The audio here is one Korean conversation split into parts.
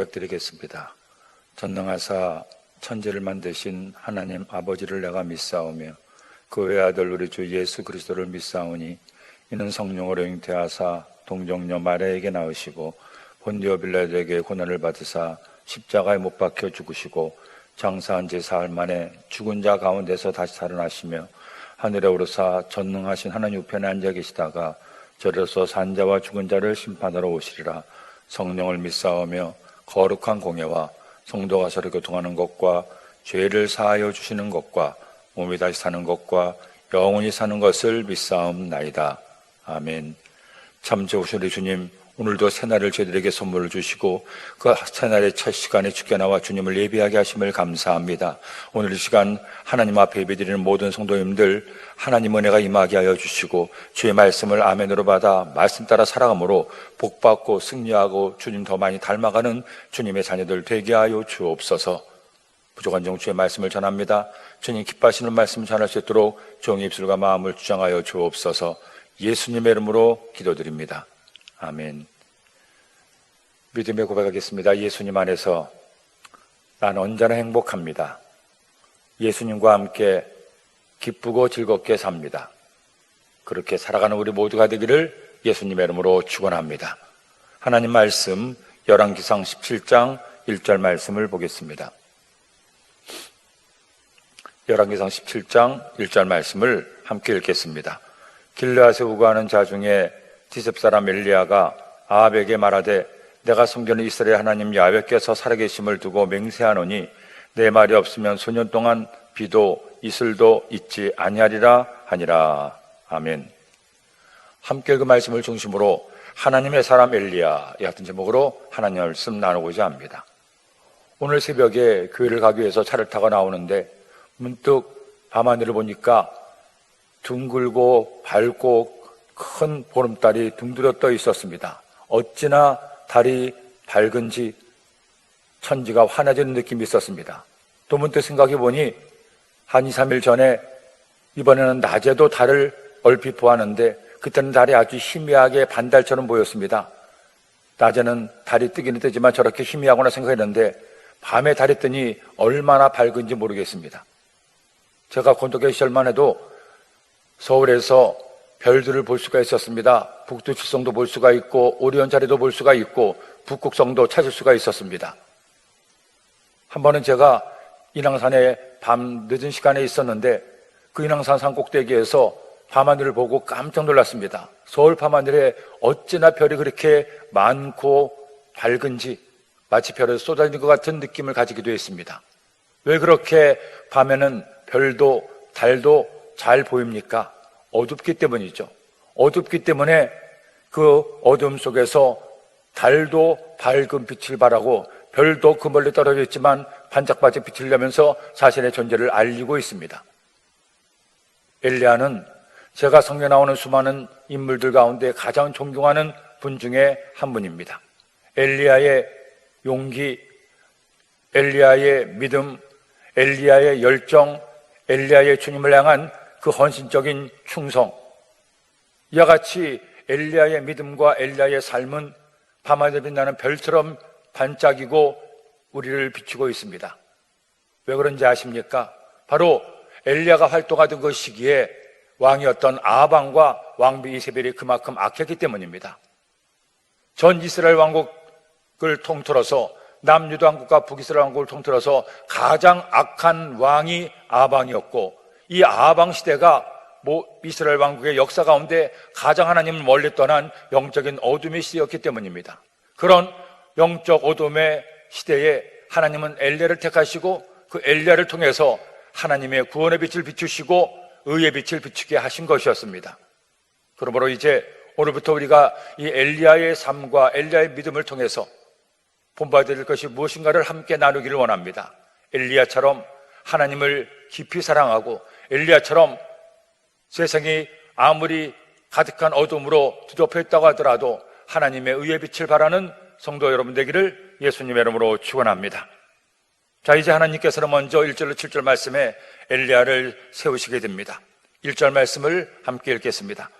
고백드리겠습니다. 전능하사 천지를 만드신 하나님 아버지를 내가 믿사오며 그 외아들 우리 주 예수 그리스도를 믿사오니 이는 성령으로 잉태하사 동정녀 마리아에게 낳으시고 본디오 빌라도에게 고난을 받으사 십자가에 못 박혀 죽으시고 장사한 지 사흘 만에 죽은 자 가운데서 다시 살아나시며 하늘에 오르사 전능하신 하나님 우편에 앉아 계시다가 저리로서 산 자와 죽은 자를 심판하러 오시리라. 성령을 믿사오며 거룩한 공예와 성도가 서로 교통하는 것과 죄를 사하여 주시는 것과 몸이 다시 사는 것과 영원히 사는 것을 믿사옵나이다. 아멘. 참 좋으신 우리 주님, 오늘도 새날을 저희들에게 선물을 주시고 그 새날의 첫 시간에 주께 나와 주님을 예배하게 하심을 감사합니다. 오늘 이 시간 하나님 앞에 예배드리는 모든 성도님들 하나님 은혜가 임하게 하여 주시고 주의 말씀을 아멘으로 받아 말씀 따라 살아감으로 복받고 승리하고 주님 더 많이 닮아가는 주님의 자녀들 되게 하여 주옵소서. 부족한 종 주의 말씀을 전합니다. 주님 기뻐하시는 말씀 전할 수 있도록 종의 입술과 마음을 주장하여 주옵소서. 예수님의 이름으로 기도드립니다. 아멘. 믿음의 고백하겠습니다. 예수님 안에서 난 언제나 행복합니다. 예수님과 함께 기쁘고 즐겁게 삽니다. 그렇게 살아가는 우리 모두가 되기를 예수님의 이름으로 축원합니다. 하나님 말씀 열왕기상 17장 1절 말씀을 보겠습니다. 열왕기상 17장 1절 말씀을 함께 읽겠습니다. 길르앗에 우거하는 자 중에 디셉 사람 엘리야가 아합에게 말하되 내가 섬기는 이스라엘 하나님 야훼께서 살아계심을 두고 맹세하노니 내 말이 없으면 소년 동안 비도 이슬도 있지 아니하리라 하니라. 아멘. 함께 그 말씀을 중심으로 하나님의 사람 엘리야 이 같은 제목으로 하나님 말씀 나누고자 합니다. 오늘 새벽에 교회를 가기 위해서 차를 타고 나오는데 문득 밤하늘을 보니까 둥글고 밝고 큰 보름달이 둥들어 떠 있었습니다. 어찌나 달이 밝은지 천지가 환해지는 느낌이 있었습니다. 또 문득 생각해 보니 한 2, 3일 전에 이번에는 낮에도 달을 얼핏 보았는데 그때는 달이 아주 희미하게 반달처럼 보였습니다. 낮에는 달이 뜨기는 뜨지만 저렇게 희미하구나 생각했는데 밤에 달이 뜨니 얼마나 밝은지 모르겠습니다. 제가 곤독의 시절만 해도 서울에서 별들을 볼 수가 있었습니다. 북두칠성도 볼 수가 있고 오리온 자리도 볼 수가 있고 북극성도 찾을 수가 있었습니다. 한 번은 제가 인왕산에 밤 늦은 시간에 있었는데 그 인왕산 산 꼭대기에서 밤하늘을 보고 깜짝 놀랐습니다. 서울 밤하늘에 어찌나 별이 그렇게 많고 밝은지 마치 별에서 쏟아지는 것 같은 느낌을 가지기도 했습니다. 왜 그렇게 밤에는 별도 달도 잘 보입니까? 어둡기 때문이죠. 어둡기 때문에 그 어둠 속에서 달도 밝은 빛을 발하고 별도 그 멀리 떨어져 있지만 반짝반짝 빛을 내면서 자신의 존재를 알리고 있습니다. 엘리야는 제가 성경에 나오는 수많은 인물들 가운데 가장 존경하는 분 중에 한 분입니다. 엘리야의 용기, 엘리야의 믿음, 엘리야의 열정, 엘리야의 주님을 향한 그 헌신적인 충성, 이와 같이 엘리야의 믿음과 엘리야의 삶은 밤하늘에 빛나는 별처럼 반짝이고 우리를 비추고 있습니다. 왜 그런지 아십니까? 바로 엘리야가 활동하던 그 시기에 왕이었던 아합과 왕비 이세벨이 그만큼 악했기 때문입니다. 전 이스라엘 왕국을 통틀어서 남유다 왕국과 북이스라엘 왕국을 통틀어서 가장 악한 왕이 아합이었고 이 아합 시대가 이스라엘 왕국의 역사 가운데 가장 하나님을 멀리 떠난 영적인 어둠의 시대였기 때문입니다. 그런 영적 어둠의 시대에 하나님은 엘리야를 택하시고 그 엘리야를 통해서 하나님의 구원의 빛을 비추시고 의의 빛을 비추게 하신 것이었습니다. 그러므로 이제 오늘부터 우리가 이 엘리야의 삶과 엘리야의 믿음을 통해서 본받아야 것이 무엇인가를 함께 나누기를 원합니다. 엘리야처럼 하나님을 깊이 사랑하고 엘리야처럼 세상이 아무리 가득한 어둠으로 뒤덮여 있다고 하더라도 하나님의 의의 빛을 바라는 성도 여러분 되기를 예수님의 이름으로 축원합니다. 자, 이제 하나님께서는 먼저 1절로 7절 말씀에 엘리야를 세우시게 됩니다. 1절 말씀을 함께 읽겠습니다.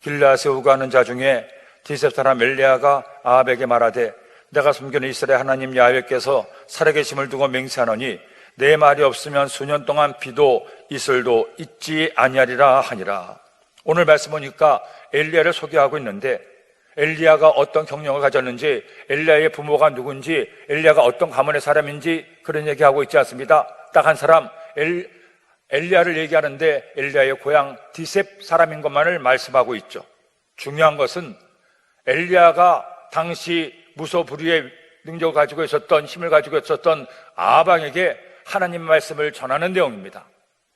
길르앗에 우거하는 자 중에 디셉 사람 엘리야가 아합에게 말하되 내가 숨기는 이스라엘 하나님 야훼께서 살아계심을 두고 맹세하노니 내 말이 없으면 수년 동안 비도 이슬도 있지 아니하리라 하니라. 오늘 말씀 보니까 엘리야를 소개하고 있는데 엘리야가 어떤 경력을 가졌는지, 엘리야의 부모가 누군지, 엘리야가 어떤 가문의 사람인지 그런 얘기하고 있지 않습니다. 딱 한 사람 엘리야를 얘기하는데 엘리야의 고향 디셉 사람인 것만을 말씀하고 있죠. 중요한 것은 엘리야가 당시 무소불위의 능력을 가지고 있었던, 힘을 가지고 있었던 아방에게 하나님의 말씀을 전하는 내용입니다.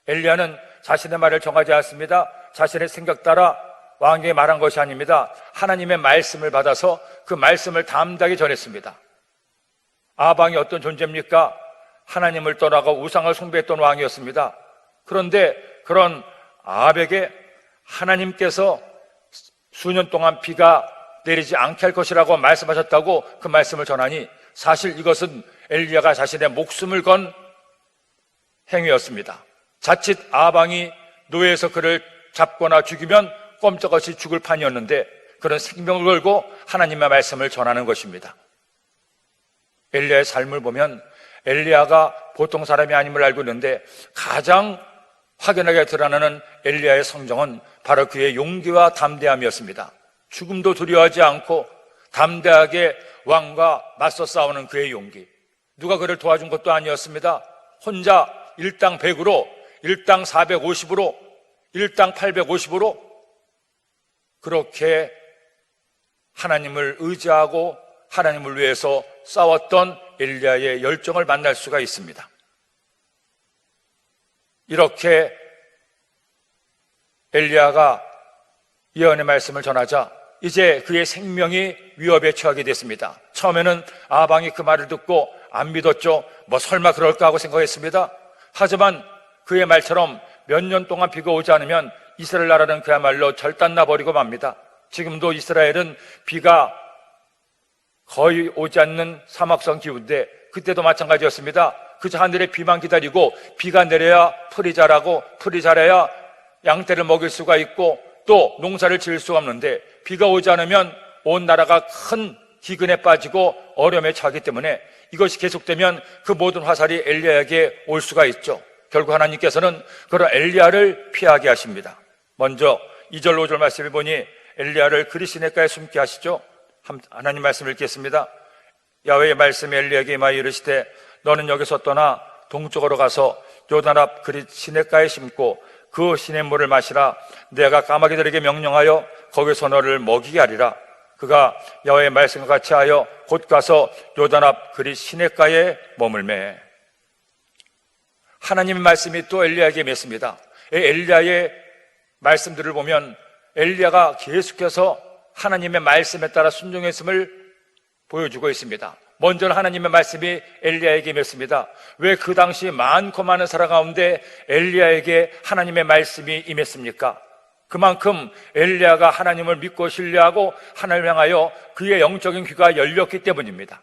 엘리야는 자신의 말을 정하지 않습니다. 자신의 생각 따라 왕에게 말한 것이 아닙니다. 하나님의 말씀을 받아서 그 말씀을 담대하게 전했습니다. 아방이 어떤 존재입니까? 하나님을 떠나고 우상을 숭배했던 왕이었습니다. 그런데 그런 아합에게 하나님께서 수년 동안 비가 내리지 않게 할 것이라고 말씀하셨다고 그 말씀을 전하니 사실 이것은 엘리야가 자신의 목숨을 건 행위였습니다. 자칫 아방이 노예에서 그를 잡거나 죽이면 꼼짝없이 죽을 판이었는데 그런 생명을 걸고 하나님의 말씀을 전하는 것입니다. 엘리야의 삶을 보면 엘리야가 보통 사람이 아님을 알고 있는데 가장 확연하게 드러나는 엘리야의 성정은 바로 그의 용기와 담대함이었습니다. 죽음도 두려워하지 않고 담대하게 왕과 맞서 싸우는 그의 용기. 누가 그를 도와준 것도 아니었습니다. 혼자 일당 100으로, 일당 450으로, 일당 850으로 그렇게 하나님을 의지하고 하나님을 위해서 싸웠던 엘리야의 열정을 만날 수가 있습니다. 이렇게 엘리야가 예언의 말씀을 전하자 이제 그의 생명이 위협에 처하게 됐습니다. 처음에는 아방이 그 말을 듣고 안 믿었죠. 뭐 설마 그럴까 하고 생각했습니다. 하지만 그의 말처럼 몇 년 동안 비가 오지 않으면 이스라엘 나라는 그야말로 절단나 버리고 맙니다. 지금도 이스라엘은 비가 거의 오지 않는 사막성 기후인데 그때도 마찬가지였습니다. 그저 하늘의 비만 기다리고 비가 내려야 풀이 자라고 풀이 자라야 양떼를 먹일 수가 있고 또 농사를 지을 수가 없는데 비가 오지 않으면 온 나라가 큰 기근에 빠지고 어려움에 처하기 때문에 이것이 계속되면 그 모든 화살이 엘리야에게 올 수가 있죠. 결국 하나님께서는 그런 엘리야를 피하게 하십니다. 먼저 2절 5절 말씀을 보니 엘리야를 그리 시냇가에 숨게 하시죠. 하나님 말씀을 읽겠습니다. 야훼의 말씀이 엘리야에게 임하여 이르시되 너는 여기서 떠나 동쪽으로 가서 요단 앞 그리 시냇가에 심고 그 시냇물을 마시라. 내가 까마귀들에게 명령하여 거기서 너를 먹이게 하리라. 그가 야훼의 말씀과 같이 하여 곧 가서 요단 앞 그리 시냇가에 머물매. 하나님의 말씀이 또 엘리야에게 맺습니다. 엘리야의 말씀들을 보면 엘리야가 계속해서 하나님의 말씀에 따라 순종했음을 보여주고 있습니다. 먼저는 하나님의 말씀이 엘리야에게 맺습니다. 왜 그 당시 많고 많은 사람 가운데 엘리야에게 하나님의 말씀이 임했습니까? 그만큼 엘리야가 하나님을 믿고 신뢰하고 하나님을 향하여 그의 영적인 귀가 열렸기 때문입니다.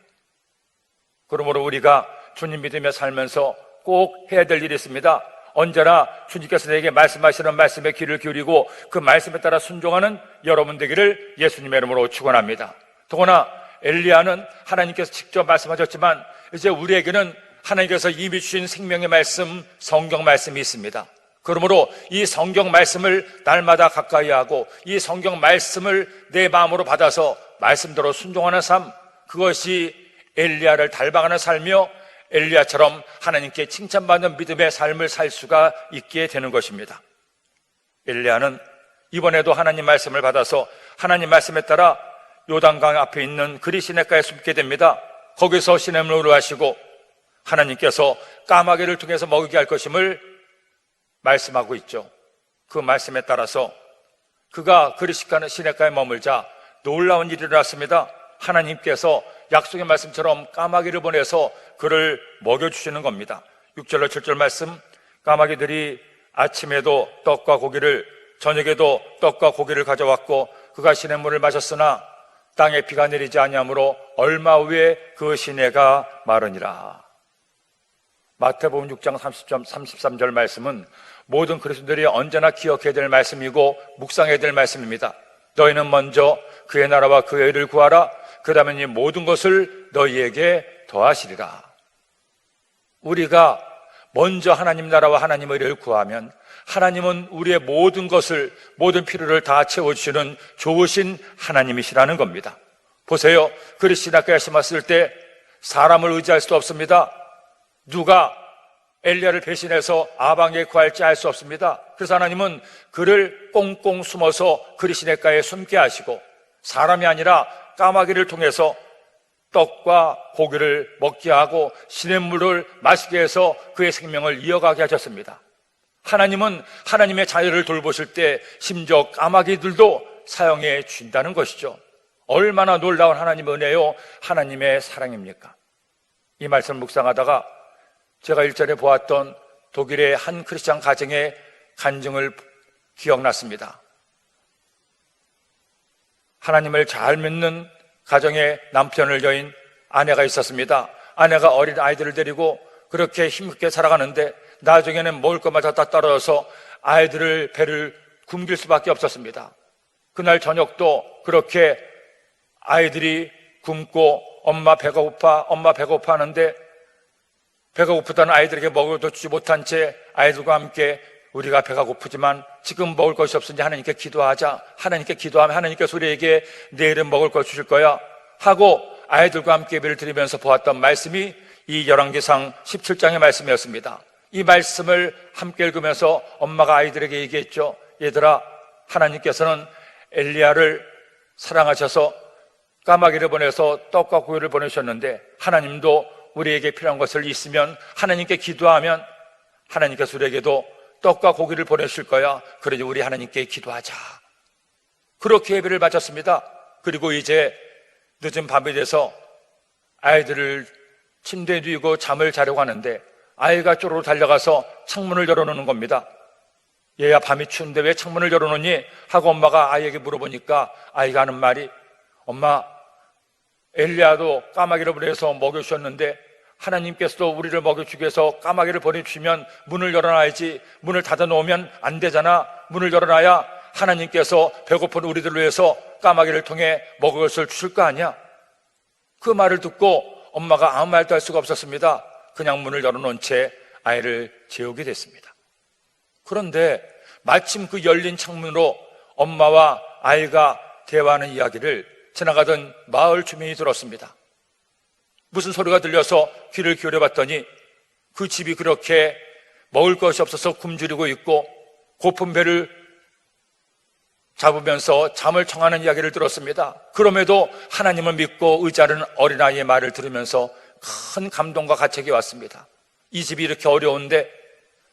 그러므로 우리가 주님 믿으며 살면서 꼭 해야 될 일이 있습니다. 언제나 주님께서 내게 말씀하시는 말씀에 귀를 기울이고 그 말씀에 따라 순종하는 여러분 되기를 예수님의 이름으로 축원합니다. 더구나 엘리야는 하나님께서 직접 말씀하셨지만 이제 우리에게는 하나님께서 이미 주신 생명의 말씀, 성경 말씀이 있습니다. 그러므로 이 성경 말씀을 날마다 가까이 하고 이 성경 말씀을 내 마음으로 받아서 말씀대로 순종하는 삶, 그것이 엘리야를 닮아가는 삶이요 엘리야처럼 하나님께 칭찬받는 믿음의 삶을 살 수가 있게 되는 것입니다. 엘리야는 이번에도 하나님 말씀을 받아서 하나님 말씀에 따라 요단강 앞에 있는 그리 시냇가에 숨게 됩니다. 거기서 시냇물을 하시고 하나님께서 까마귀를 통해서 먹이게 할 것임을 말씀하고 있죠. 그 말씀에 따라서 그가 그리 시냇가에 머물자 놀라운 일이 일어났습니다. 하나님께서 약속의 말씀처럼 까마귀를 보내서 그를 먹여주시는 겁니다. 6절로 7절 말씀, 까마귀들이 아침에도 떡과 고기를 저녁에도 떡과 고기를 가져왔고 그가 시냇물을 마셨으나 땅에 비가 내리지 아니하므로 얼마 후에 그 시내가 마르니라. 마태복음 6장 33절 말씀은 모든 그리스도인들이 언제나 기억해야 될 말씀이고 묵상해야 될 말씀입니다. 너희는 먼저 그의 나라와 그의 의를 구하라. 그러면 이 모든 것을 너희에게 더하시리라. 우리가 먼저 하나님 나라와 하나님의 의를 구하면 하나님은 우리의 모든 것을, 모든 필요를 다 채워주시는 좋으신 하나님이시라는 겁니다. 보세요. 그리스도 학교에 심었을 때 사람을 의지할 수 없습니다. 누가 엘리야를 배신해서 아방에 구할지 알 수 없습니다. 그래서 하나님은 그를 꽁꽁 숨어서 그리 시냇가에 숨게 하시고 사람이 아니라 까마귀를 통해서 떡과 고기를 먹게 하고 시냇물을 마시게 해서 그의 생명을 이어가게 하셨습니다. 하나님은 하나님의 자녀를 돌보실 때 심지어 까마귀들도 사용해 준다는 것이죠. 얼마나 놀라운 하나님의 은혜요, 하나님의 사랑입니까? 이 말씀을 묵상하다가 제가 일전에 보았던 독일의 한 크리스찬 가정의 간증을 기억났습니다. 하나님을 잘 믿는 가정의 남편을 여인 아내가 있었습니다. 아내가 어린 아이들을 데리고 그렇게 힘있게 살아가는데 나중에는 먹을 것마다 다 떨어져서 아이들을 배를 굶길 수밖에 없었습니다. 그날 저녁도 그렇게 아이들이 굶고 엄마 배가 고파 하는데 배가 고프다는 아이들에게 먹을 것도 주지 못한 채 아이들과 함께 우리가 배가 고프지만 지금 먹을 것이 없으니 하나님께 기도하자. 하나님께 기도하면 하나님께서 우리에게 내일은 먹을 것 주실 거야 하고 아이들과 함께 예배를 드리면서 보았던 말씀이 이 열왕기상 17장의 말씀이었습니다. 이 말씀을 함께 읽으면서 엄마가 아이들에게 얘기했죠. 얘들아, 하나님께서는 엘리야를 사랑하셔서 까마귀를 보내서 떡과 고기를 보내셨는데 하나님도 우리에게 필요한 것을 있으면 하나님께 기도하면 하나님께서 우리에게도 떡과 고기를 보내실 거야. 그러니 우리 하나님께 기도하자. 그렇게 예배를 마쳤습니다. 그리고 이제 늦은 밤이 돼서 아이들을 침대에 누이고 잠을 자려고 하는데 아이가 쪼르르 달려가서 창문을 열어놓는 겁니다. 얘야, 밤이 추운데 왜 창문을 열어놓니? 하고 엄마가 아이에게 물어보니까 아이가 하는 말이, 엄마, 엘리야도 까마귀를 보내서 먹여주셨는데 하나님께서도 우리를 먹여주기 위해서 까마귀를 보내주시면 문을 열어놔야지. 문을 닫아놓으면 안 되잖아. 문을 열어놔야 하나님께서 배고픈 우리들을 위해서 까마귀를 통해 먹을 것을 주실 거 아니야. 그 말을 듣고 엄마가 아무 말도 할 수가 없었습니다. 그냥 문을 열어놓은 채 아이를 재우게 됐습니다. 그런데 마침 그 열린 창문으로 엄마와 아이가 대화하는 이야기를 지나가던 마을 주민이 들었습니다. 무슨 소리가 들려서 귀를 기울여 봤더니 그 집이 그렇게 먹을 것이 없어서 굶주리고 있고 고픈 배를 잡으면서 잠을 청하는 이야기를 들었습니다. 그럼에도 하나님을 믿고 의지하는 어린아이의 말을 들으면서 큰 감동과 가책이 왔습니다. 이 집이 이렇게 어려운데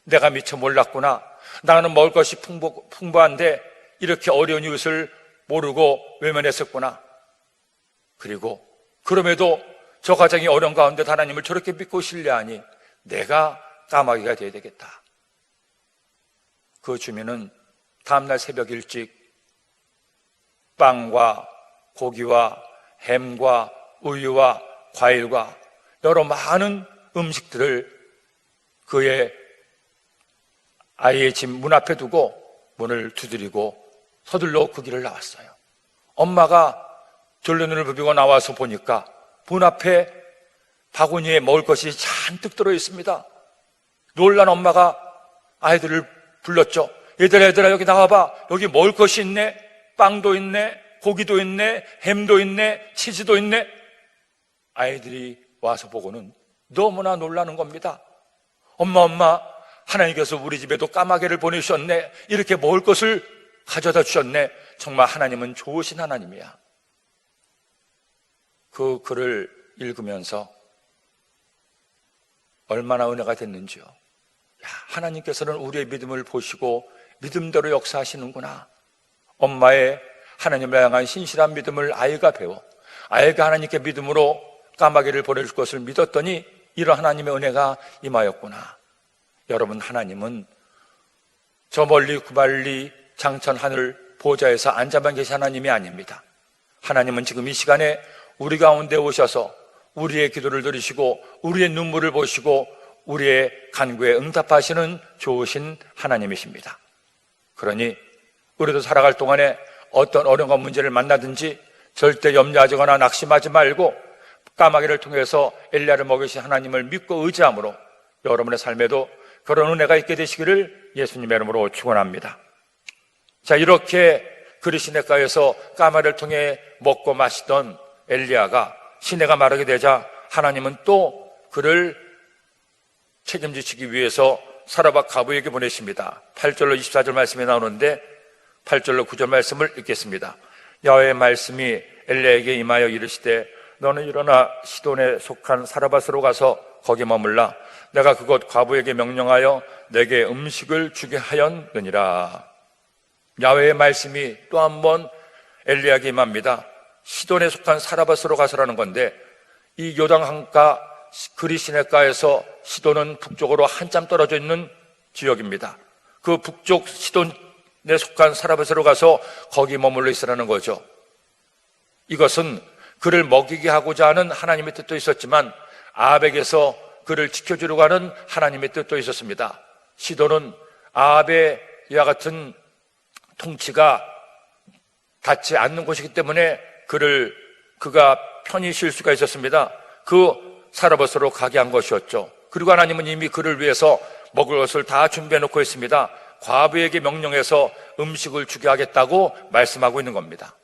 내가 미처 몰랐구나. 나는 먹을 것이 풍부한데 이렇게 어려운 이웃을 모르고 외면했었구나. 그리고 그럼에도 저 가정이 어려운 가운데 하나님을 저렇게 믿고 신뢰하니 내가 까마귀가 되어야 되겠다. 그 주민은 다음날 새벽 일찍 빵과 고기와 햄과 우유와 과일과 여러 많은 음식들을 그의 아이의 집 문 앞에 두고 문을 두드리고 서둘러 그 길을 나왔어요. 엄마가 졸려 눈을 부비고 나와서 보니까 문 앞에 바구니에 먹을 것이 잔뜩 들어 있습니다. 놀란 엄마가 아이들을 불렀죠. 얘들아 여기 나와봐. 여기 먹을 것이 있네. 빵도 있네. 고기도 있네. 햄도 있네. 치즈도 있네. 아이들이 와서 보고는 너무나 놀라는 겁니다. 엄마, 하나님께서 우리 집에도 까마귀를 보내주셨네. 이렇게 먹을 것을 가져다 주셨네. 정말 하나님은 좋으신 하나님이야. 그 글을 읽으면서 얼마나 은혜가 됐는지요. 하나님께서는 우리의 믿음을 보시고 믿음대로 역사하시는구나. 엄마의 하나님을 향한 신실한 믿음을 아이가 배워 아이가 하나님께 믿음으로 까마귀를 보내줄 것을 믿었더니 이런 하나님의 은혜가 임하였구나. 여러분, 하나님은 저 멀리 구발리 장천 하늘 보좌에서 앉아만 계신 하나님이 아닙니다. 하나님은 지금 이 시간에 우리 가운데 오셔서 우리의 기도를 들으시고 우리의 눈물을 보시고 우리의 간구에 응답하시는 좋으신 하나님이십니다. 그러니 우리도 살아갈 동안에 어떤 어려움과 문제를 만나든지 절대 염려하거나 낙심하지 말고 까마귀를 통해서 엘리야를 먹이신 하나님을 믿고 의지함으로 여러분의 삶에도 그런 은혜가 있게 되시기를 예수님의 이름으로 축원합니다. 자, 이렇게 그리 시내가에서 까마귀를 통해 먹고 마시던 엘리야가 시내가 마르게 되자 하나님은 또 그를 책임지시기 위해서 사라밧 과부에게 보내십니다. 8절로 24절 말씀이 나오는데 8절로 9절 말씀을 읽겠습니다. 여호와의 말씀이 엘리야에게 임하여 이르시되 너는 일어나 시돈에 속한 사라밧으로 가서 거기 머물라. 내가 그곳 과부에게 명령하여 내게 음식을 주게 하였느니라. 야훼의 말씀이 또 한 번 엘리야에게 임합니다. 시돈에 속한 사라밧으로 가서라는 건데, 이 요단강가 그리 시내가에서 시돈은 북쪽으로 한참 떨어져 있는 지역입니다. 그 북쪽 시돈에 속한 사라밧으로 가서 거기 머물러 있으라는 거죠. 이것은 그를 먹이게 하고자 하는 하나님의 뜻도 있었지만 아합에게서 그를 지켜주려고 하는 하나님의 뜻도 있었습니다. 시돈은 아합의 이와 같은 통치가 닿지 않는 곳이기 때문에 그가 편히 쉴 수가 있었습니다. 그 사라밧으로 가게 한 것이었죠. 그리고 하나님은 이미 그를 위해서 먹을 것을 다 준비해 놓고 있습니다. 과부에게 명령해서 음식을 주게 하겠다고 말씀하고 있는 겁니다.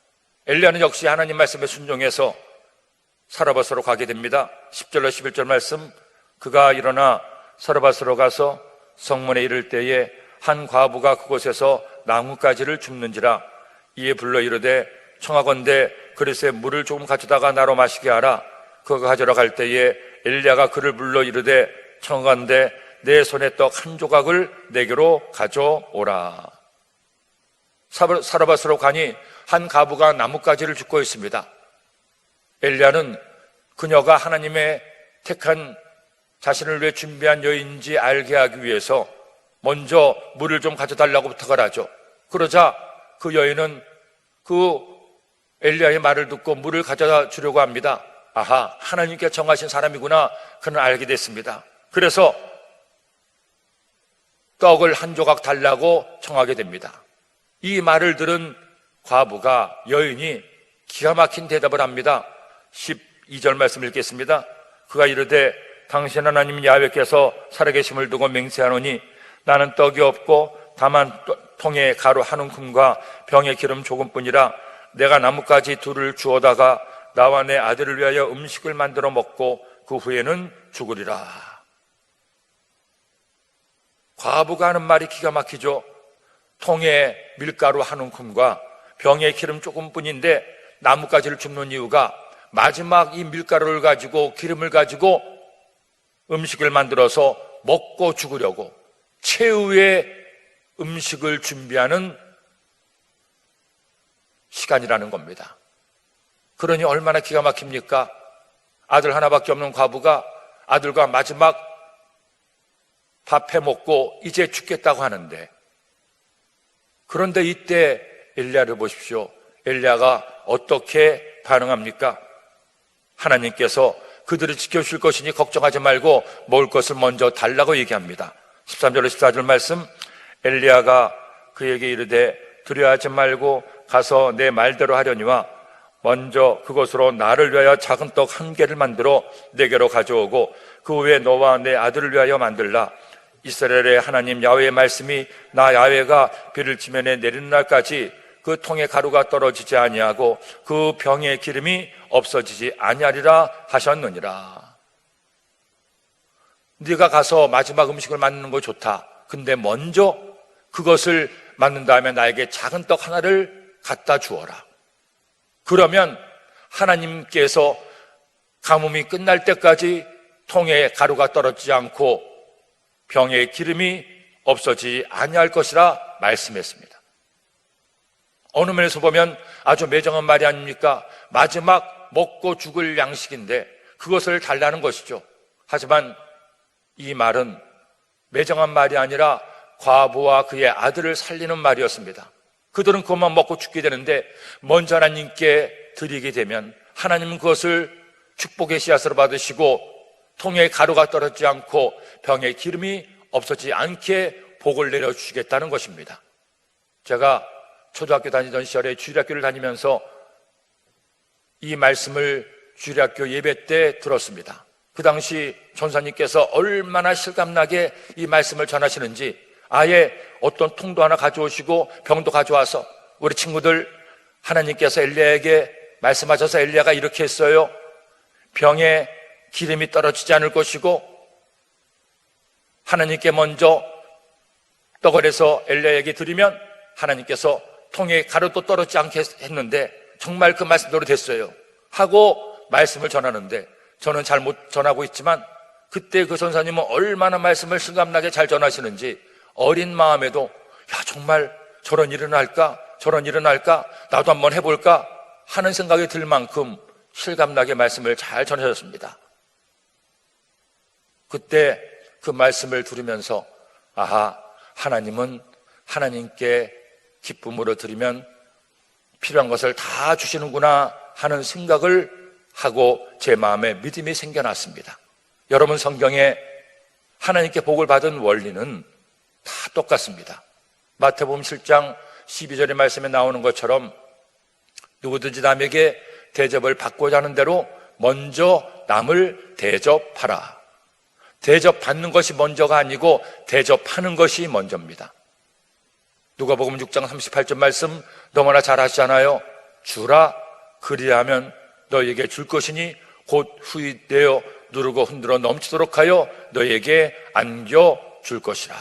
엘리야는 역시 하나님 말씀에 순종해서 사라밧으로 가게 됩니다. 10절로 11절 말씀, 그가 일어나 사라밧으로 가서 성문에 이를 때에 한 과부가 그곳에서 나뭇가지를 줍는지라. 이에 불러 이르되 청하건대 그릇에 물을 조금 가져다가 나로 마시게 하라. 그가 가져러 갈 때에 엘리야가 그를 불러 이르되 청하건대 내 손에 떡 한 조각을 내게로 가져오라. 사라밧으로 가니 한 과부가 나뭇가지를 줍고 있습니다. 엘리야는 그녀가 하나님의 택한 자신을 위해 준비한 여인인지 알게 하기 위해서 먼저 물을 좀 가져달라고 부탁을 하죠. 그러자 그 여인은 그 엘리야의 말을 듣고 물을 가져다 주려고 합니다. 아하, 하나님께 정하신 사람이구나, 그는 알게 됐습니다. 그래서 떡을 한 조각 달라고 청하게 됩니다. 이 말을 들은 과부가, 여인이 기가 막힌 대답을 합니다. 12절 말씀 읽겠습니다. 그가 이르되 당신 하나님 야훼께서 살아계심을 두고 맹세하노니 나는 떡이 없고 다만 통에 가루 한 움큼과 병에 기름 조금뿐이라. 내가 나뭇가지 둘을 주워다가 나와 내 아들을 위하여 음식을 만들어 먹고 그 후에는 죽으리라. 과부가 하는 말이 기가 막히죠. 통에 밀가루 한 움큼과 병에 기름 조금뿐인데 나뭇가지를 줍는 이유가 마지막 이 밀가루를 가지고 기름을 가지고 음식을 만들어서 먹고 죽으려고 최후의 음식을 준비하는 시간이라는 겁니다. 그러니 얼마나 기가 막힙니까? 아들 하나밖에 없는 과부가 아들과 마지막 밥 해먹고 이제 죽겠다고 하는데, 그런데 이때 엘리야를 보십시오. 엘리야가 어떻게 반응합니까? 하나님께서 그들을 지켜주실 것이니 걱정하지 말고 먹을 것을 먼저 달라고 얘기합니다. 13절로 14절 말씀, 엘리야가 그에게 이르되 두려워하지 말고 가서 내 말대로 하려니와 먼저 그것으로 나를 위하여 작은 떡 한 개를 만들어 내게로 가져오고 그 후에 너와 내 아들을 위하여 만들라. 이스라엘의 하나님 야훼의 말씀이 나 야훼가 비를 지면에 내리는 날까지 그 통에 가루가 떨어지지 아니하고 그 병에 기름이 없어지지 아니하리라 하셨느니라. 네가 가서 마지막 음식을 만드는 거 좋다. 근데 먼저 그것을 만든 다음에 나에게 작은 떡 하나를 갖다 주어라. 그러면 하나님께서 가뭄이 끝날 때까지 통에 가루가 떨어지지 않고 병에 기름이 없어지지 아니할 것이라 말씀했습니다. 어느 면에서 보면 아주 매정한 말이 아닙니까? 마지막 먹고 죽을 양식인데 그것을 달라는 것이죠. 하지만 이 말은 매정한 말이 아니라 과부와 그의 아들을 살리는 말이었습니다. 그들은 그것만 먹고 죽게 되는데 먼저 하나님께 드리게 되면 하나님은 그것을 축복의 씨앗으로 받으시고 통에 가루가 떨어지지 않고 병에 기름이 없어지지 않게 복을 내려주시겠다는 것입니다. 제가 초등학교 다니던 시절에 주일학교를 다니면서 이 말씀을 주일학교 예배 때 들었습니다. 그 당시 전사님께서 얼마나 실감나게 이 말씀을 전하시는지 아예 어떤 통도 하나 가져오시고 병도 가져와서 우리 친구들, 하나님께서 엘리야에게 말씀하셔서 엘리야가 이렇게 했어요. 병에 기름이 떨어지지 않을 것이고 하나님께 먼저 떡을 해서 엘리야에게 드리면 하나님께서 통에 가루도 떨어지지 않게 했는데 정말 그 말씀대로 됐어요 하고 말씀을 전하는데, 저는 잘 못 전하고 있지만 그때 그 전사님은 얼마나 말씀을 실감나게 잘 전하시는지 어린 마음에도 야, 정말 저런 일은 할까? 저런 일은 할까? 나도 한번 해볼까? 하는 생각이 들 만큼 실감나게 말씀을 잘 전하셨습니다. 그때 그 말씀을 들으면서 아하, 하나님은 하나님께 기쁨으로 드리면 필요한 것을 다 주시는구나 하는 생각을 하고 제 마음에 믿음이 생겨났습니다. 여러분, 성경에 하나님께 복을 받은 원리는 다 똑같습니다. 마태복음 7장 12절의 말씀에 나오는 것처럼 누구든지 남에게 대접을 받고자 하는 대로 먼저 남을 대접하라. 대접받는 것이 먼저가 아니고 대접하는 것이 먼저입니다. 누가복음 6장 38절 말씀 너무나 잘 하시잖아요. 주라, 그리하면 너에게 줄 것이니 곧 후이되어 누르고 흔들어 넘치도록 하여 너에게 안겨 줄 것이라.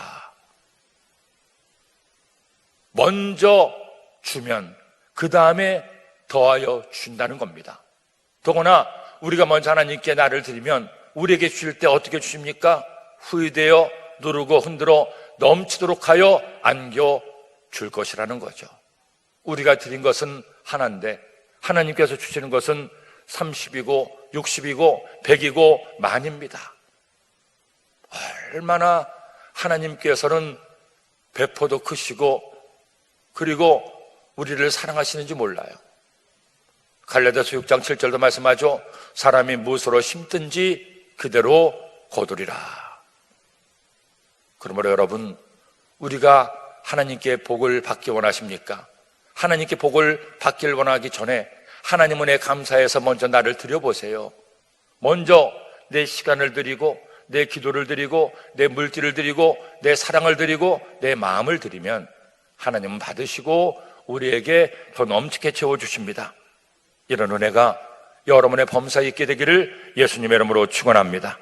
먼저 주면 그 다음에 더하여 준다는 겁니다. 더구나 우리가 먼저 하나님께 나를 드리면 우리에게 주실 때 어떻게 주십니까? 후이되어 누르고 흔들어 넘치도록 하여 안겨 줄 것이라는 거죠. 우리가 드린 것은 하나인데 하나님께서 주시는 것은 30이고 60이고 100이고 만입니다. 얼마나 하나님께서는 배포도 크시고 그리고 우리를 사랑하시는지 몰라요. 갈라디아서 6장 7절도 말씀하죠. 사람이 무엇으로 심든지 그대로 거두리라. 그러므로 여러분, 우리가 하나님께 복을 받기 원하십니까? 하나님께 복을 받기를 원하기 전에 하나님 은혜 감사해서 먼저 나를 드려보세요. 먼저 내 시간을 드리고 내 기도를 드리고 내 물질을 드리고 내 사랑을 드리고 내 마음을 드리면 하나님은 받으시고 우리에게 더 넘치게 채워주십니다. 이런 은혜가 여러분의 범사에 있게 되기를 예수님의 이름으로 축원합니다.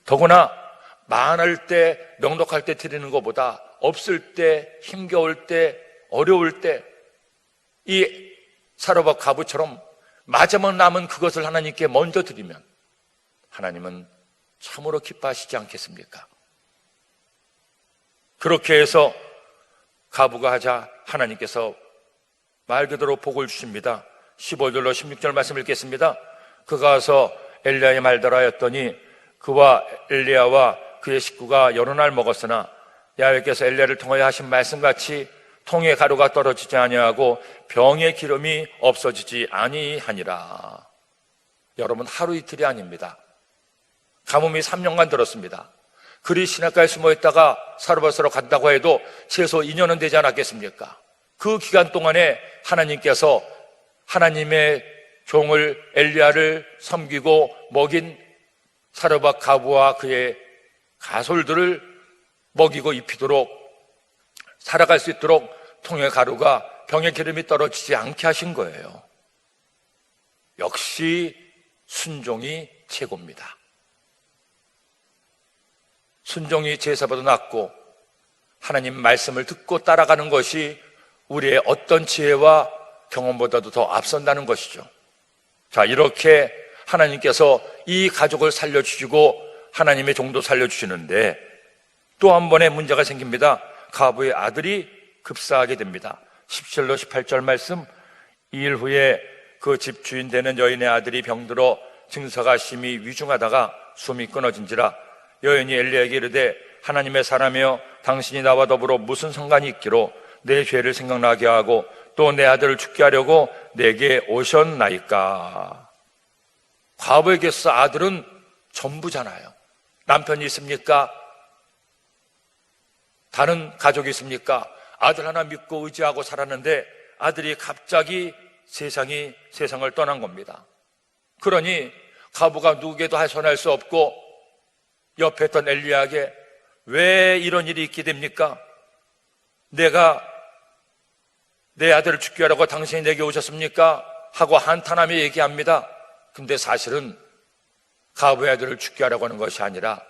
더구나 많을 때 넉넉할 때 드리는 것보다 없을 때, 힘겨울 때, 어려울 때 이 사로밭 가부처럼 마지막 남은 그것을 하나님께 먼저 드리면 하나님은 참으로 기뻐하시지 않겠습니까? 그렇게 해서 가부가 하자 하나님께서 말 그대로 복을 주십니다. 15절로 16절 말씀 읽겠습니다. 그가 와서 엘리야의 말대로 하였더니 그와 엘리야와 그의 식구가 여러 날 먹었으나 야훼께서 엘리야를 통하여 하신 말씀같이 통에 가루가 떨어지지 아니하고 병의 기름이 없어지지 아니하니라. 여러분, 하루 이틀이 아닙니다. 가뭄이 3년간 들었습니다. 그리 시냇가에 숨어있다가 사르밧으로 간다고 해도 최소 2년은 되지 않았겠습니까? 그 기간 동안에 하나님께서 하나님의 종을 엘리야를 섬기고 먹인 사르밧 가부와 그의 가솔들을 먹이고 입히도록 살아갈 수 있도록 통의 가루가 병의 기름이 떨어지지 않게 하신 거예요. 역시 순종이 최고입니다. 순종이 제사보다 낫고 하나님 말씀을 듣고 따라가는 것이 우리의 어떤 지혜와 경험보다도 더 앞선다는 것이죠. 자, 이렇게 하나님께서 이 가족을 살려주시고 하나님의 종도 살려주시는데 또 한 번의 문제가 생깁니다. 가부의 아들이 급사하게 됩니다. 17로 18절 말씀, 2일 후에 그 집 주인 되는 여인의 아들이 병들어 증서가 심히 위중하다가 숨이 끊어진지라. 여인이 엘리야에게 이르되 하나님의 사람이여 당신이 나와 더불어 무슨 상관이 있기로 내 죄를 생각나게 하고 또 내 아들을 죽게 하려고 내게 오셨나이까. 과부에게서 아들은 전부잖아요. 남편이 있습니까? 다른 가족이 있습니까? 아들 하나 믿고 의지하고 살았는데 아들이 갑자기 세상을 떠난 겁니다. 그러니 가부가 누구에게도 하소연할 수 없고 옆에 있던 엘리야에게 왜 이런 일이 있게 됩니까? 내가 내 아들을 죽게 하라고 당신이 내게 오셨습니까? 하고 한탄하며 얘기합니다. 근데 사실은 과부의 아들을 죽게 하라고 하는 것이 아니라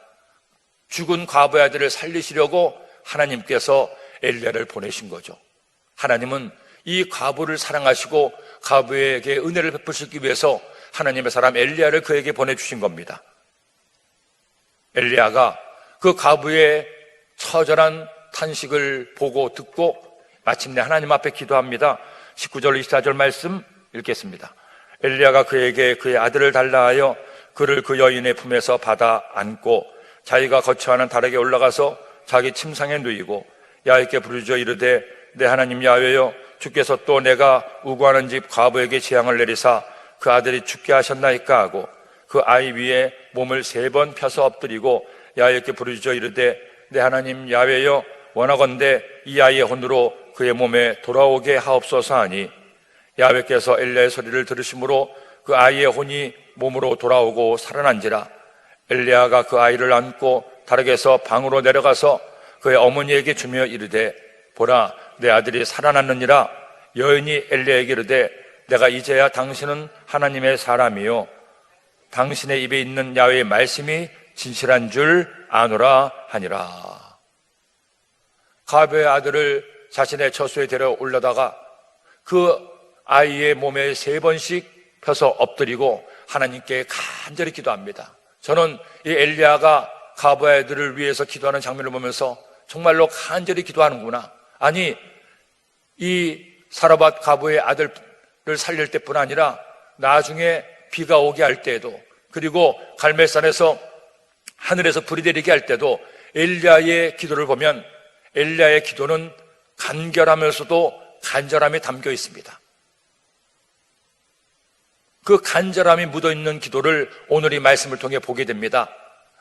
죽은 과부의 아들을 살리시려고 하나님께서 엘리야를 보내신 거죠. 하나님은 이 과부를 사랑하시고 과부에게 은혜를 베푸시기 위해서 하나님의 사람 엘리야를 그에게 보내주신 겁니다. 엘리야가 그 과부의 처절한 탄식을 보고 듣고 마침내 하나님 앞에 기도합니다. 19절 24절 말씀 읽겠습니다. 엘리야가 그에게 그의 아들을 달라 하여 그를 그 여인의 품에서 받아 안고 자기가 거처하는 다락에 올라가서 자기 침상에 누이고 야훼께 부르짖어 이르되 내 하나님 야훼여 주께서 또 내가 우고하는 집 과부에게 재앙을 내리사 그 아들이 죽게 하셨나이까 하고 그 아이 위에 몸을 3번 펴서 엎드리고 야훼께 부르짖어 이르되 내 하나님 야훼여 원하건대 이 아이의 혼으로 그의 몸에 돌아오게 하옵소서 하니 야훼께서 엘리야의 소리를 들으심으로 그 아이의 혼이 몸으로 돌아오고 살아난지라. 엘리야가 그 아이를 안고 다락에서 방으로 내려가서 그의 어머니에게 주며 이르되 보라 내 아들이 살아났느니라. 여인이 엘리야에게 이르되 내가 이제야 당신은 하나님의 사람이요 당신의 입에 있는 야훼의 말씀이 진실한 줄 아노라 하니라. 과부의 아들을 자신의 처소에 데려 올려다가 그 아이의 몸에 3번씩 펴서 엎드리고 하나님께 간절히 기도합니다. 저는 이 엘리야가 과부의 아들을 위해서 기도하는 장면을 보면서 정말로 간절히 기도하는구나. 아니 이 사라밧 과부의 아들을 살릴 때뿐 아니라 나중에 비가 오게 할 때에도 그리고 갈멜산에서 하늘에서 불이 내리게 할 때도 엘리야의 기도를 보면 엘리야의 기도는 간결하면서도 간절함이 담겨 있습니다. 그 간절함이 묻어있는 기도를 오늘 이 말씀을 통해 보게 됩니다.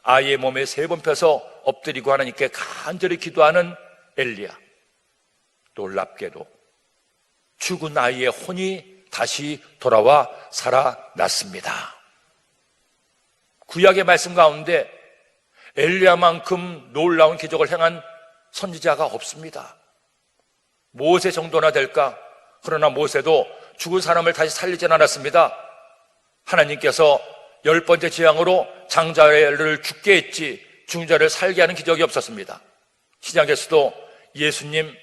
아이의 몸에 3번 펴서 엎드리고 하나님께 간절히 기도하는 엘리야. 놀랍게도 죽은 아이의 혼이 다시 돌아와 살아났습니다. 구약의 말씀 가운데 엘리야만큼 놀라운 기적을 행한 선지자가 없습니다. 모세 정도나 될까? 그러나 모세도 죽은 사람을 다시 살리진 않았습니다. 하나님께서 10번째 재앙으로 장자를 죽게 했지 죽은 자를 살게 하는 기적이 없었습니다. 신약에서도 예수님께서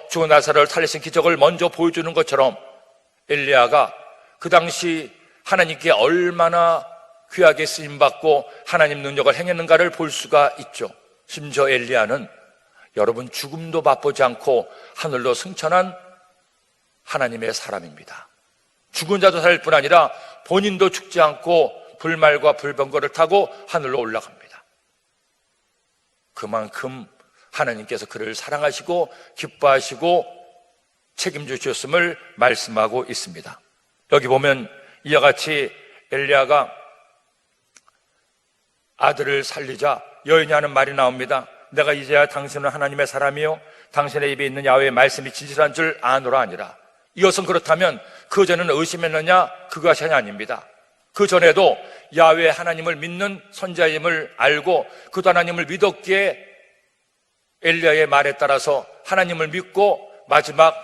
죽은 나사로를 살리신 기적을 먼저 보여주는 것처럼 엘리야가 그 당시 하나님께 얼마나 귀하게 쓰임받고 하나님 능력을 행했는가를 볼 수가 있죠. 심지어 엘리야는 여러분 죽음도 맛보지 않고 하늘로 승천한 하나님의 사람입니다. 죽은 자도 살릴 뿐 아니라 본인도 죽지 않고 불말과 불병거를 타고 하늘로 올라갑니다. 그만큼 하나님께서 그를 사랑하시고 기뻐하시고 책임져 주셨음을 말씀하고 있습니다. 여기 보면 이와 같이 엘리야가 아들을 살리자 여인이 하는 말이 나옵니다. 내가 이제야 당신은 하나님의 사람이요 당신의 입에 있는 야훼의 말씀이 진실한 줄 아노라 하니라. 이것은 그렇다면 그 전에는 의심했느냐? 그것이 아닙니다. 그 전에도 야훼 하나님을 믿는 선지자임을 알고 그도 하나님을 믿었기에 엘리야의 말에 따라서 하나님을 믿고 마지막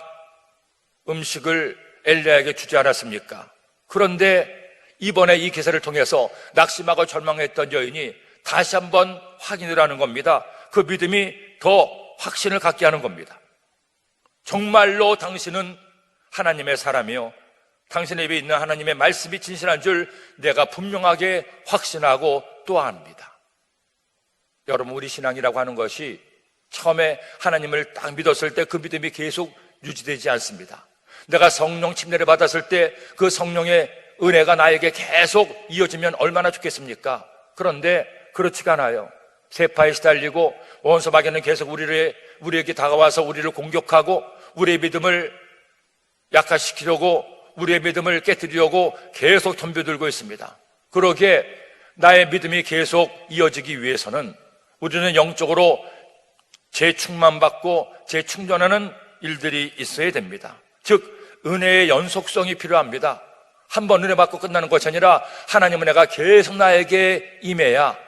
음식을 엘리야에게 주지 않았습니까? 그런데 이번에 이 기사를 통해서 낙심하고 절망했던 여인이 다시 한번 확인을 하는 겁니다. 그 믿음이 더 확신을 갖게 하는 겁니다. 정말로 당신은 하나님의 사람이요 당신의 입에 있는 하나님의 말씀이 진실한 줄 내가 분명하게 확신하고 또 압니다. 여러분, 우리 신앙이라고 하는 것이 처음에 하나님을 딱 믿었을 때 그 믿음이 계속 유지되지 않습니다. 내가 성령 침례를 받았을 때 그 성령의 은혜가 나에게 계속 이어지면 얼마나 좋겠습니까? 그런데 그렇지가 않아요. 세파에 시달리고 원수 마귀는 계속 우리에게 다가와서 우리를 공격하고 우리의 믿음을 약화시키려고 우리의 믿음을 깨뜨리려고 계속 덤벼들고 있습니다. 그러기에 나의 믿음이 계속 이어지기 위해서는 우리는 영적으로 재충만받고 재충전하는 일들이 있어야 됩니다. 즉 은혜의 연속성이 필요합니다. 한 번 은혜 받고 끝나는 것이 아니라 하나님 은혜가 계속 나에게 임해야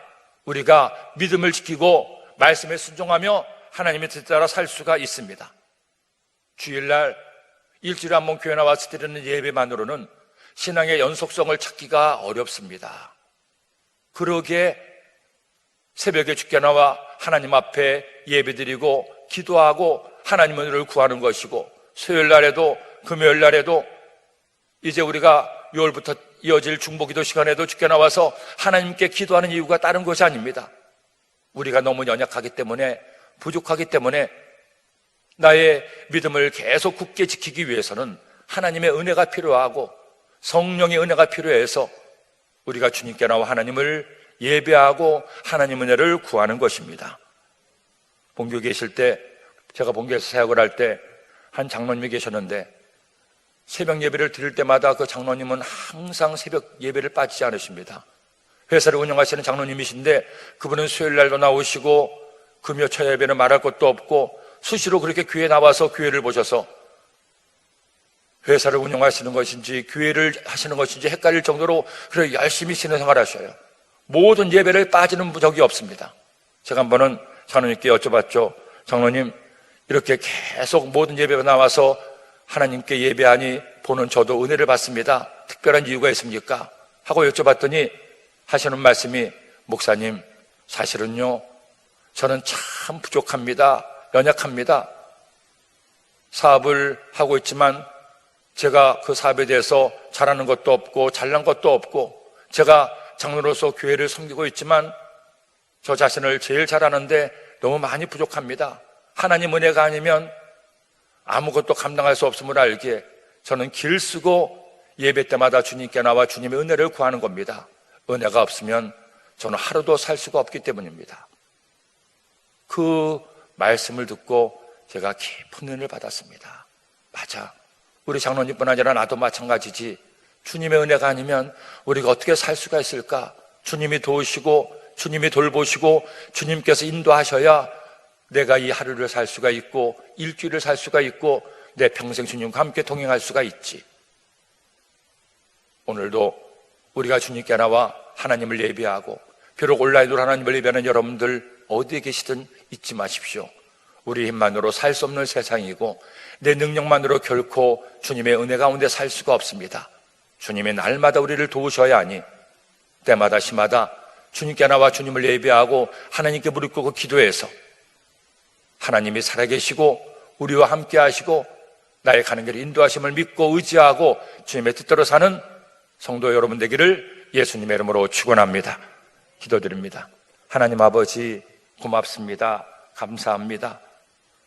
우리가 믿음을 지키고 말씀에 순종하며 하나님의 뜻 따라 살 수가 있습니다. 주일날 일주일에 한 번 교회 나와서 드리는 예배만으로는 신앙의 연속성을 찾기가 어렵습니다. 그러기에 새벽에 주께 나와 하나님 앞에 예배드리고 기도하고 하나님 은혜를 구하는 것이고, 수요일날에도 금요일날에도 이제 우리가 6월부터 이어질 중보기도 시간에도 주께 나와서 하나님께 기도하는 이유가 다른 것이 아닙니다. 우리가 너무 연약하기 때문에, 부족하기 때문에 나의 믿음을 계속 굳게 지키기 위해서는 하나님의 은혜가 필요하고 성령의 은혜가 필요해서 우리가 주님께 나와 하나님을 예배하고 하나님 은혜를 구하는 것입니다. 본교에 계실 때, 제가 본교에서 사역을 할 때 한 장로님이 계셨는데 새벽 예배를 드릴 때마다 그 장로님은 항상 새벽 예배를 빠지지 않으십니다. 회사를 운영하시는 장로님이신데 그분은 수요일날도 나오시고 금요 첫 예배는 말할 것도 없고 수시로 그렇게 교회에 나와서 교회를 보셔서 회사를 운영하시는 것인지 교회를 하시는 것인지 헷갈릴 정도로 그렇게 열심히 신앙생활 하셔요. 모든 예배를 빠지는 적이 없습니다. 제가 한 번은 장로님께 여쭤봤죠. 장로님, 이렇게 계속 모든 예배가 나와서 하나님께 예배하니 보는 저도 은혜를 받습니다. 특별한 이유가 있습니까? 하고 여쭤봤더니 하시는 말씀이, 목사님, 사실은요, 저는 참 부족합니다. 연약합니다. 사업을 하고 있지만 제가 그 사업에 대해서 잘하는 것도 없고 잘난 것도 없고, 제가 장로로서 교회를 섬기고 있지만 저 자신을 제일 잘하는데 너무 많이 부족합니다. 하나님 은혜가 아니면 아무것도 감당할 수 없음을 알기에 저는 길 쓰고 예배 때마다 주님께 나와 주님의 은혜를 구하는 겁니다. 은혜가 없으면 저는 하루도 살 수가 없기 때문입니다. 그 말씀을 듣고 제가 깊은 은혜를 받았습니다. 맞아, 우리 장로님뿐 아니라 나도 마찬가지지. 주님의 은혜가 아니면 우리가 어떻게 살 수가 있을까? 주님이 도우시고 주님이 돌보시고 주님께서 인도하셔야 내가 이 하루를 살 수가 있고 일주일을 살 수가 있고 내 평생 주님과 함께 동행할 수가 있지. 오늘도 우리가 주님께 나와 하나님을 예배하고, 비록 온라인으로 하나님을 예배하는 여러분들 어디에 계시든 잊지 마십시오. 우리 힘만으로 살 수 없는 세상이고 내 능력만으로 결코 주님의 은혜 가운데 살 수가 없습니다. 주님의 날마다 우리를 도우셔야 하니 때마다 시마다 주님께 나와 주님을 예배하고 하나님께 무릎 꿇고 기도해서 하나님이 살아계시고 우리와 함께 하시고 나의 가는 길을 인도하심을 믿고 의지하고 주님의 뜻대로 사는 성도 여러분 되기를 예수님의 이름으로 축원합니다. 기도드립니다. 하나님 아버지, 고맙습니다. 감사합니다.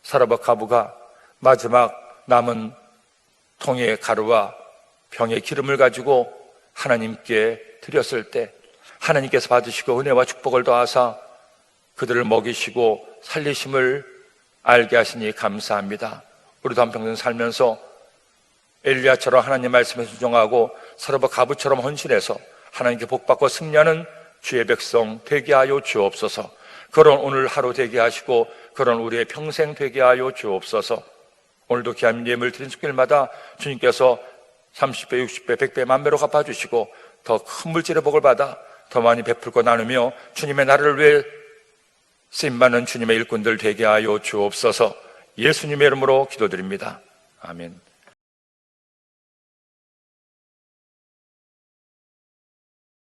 사라박 가부가 마지막 남은 통의 가루와 병의 기름을 가지고 하나님께 드렸을 때 하나님께서 받으시고 은혜와 축복을 더하사 그들을 먹이시고 살리심을 알게 하시니 감사합니다. 우리도 한평생 살면서 엘리야처럼 하나님 말씀에 순종하고 사라박 가부처럼 헌신해서 하나님께 복받고 승리하는 주의 백성 되게 하여 주옵소서. 그런 오늘 하루 되게 하시고 그런 우리의 평생 되게 하여 주옵소서. 오늘도 귀한 예물 드린 손길마다 주님께서 30배, 60배, 100배, 만배로 갚아주시고 더 큰 물질의 복을 받아 더 많이 베풀고 나누며 주님의 나라를 위해 쓰임받는 주님의 일꾼들 되게 하여 주옵소서. 예수님의 이름으로 기도드립니다. 아멘.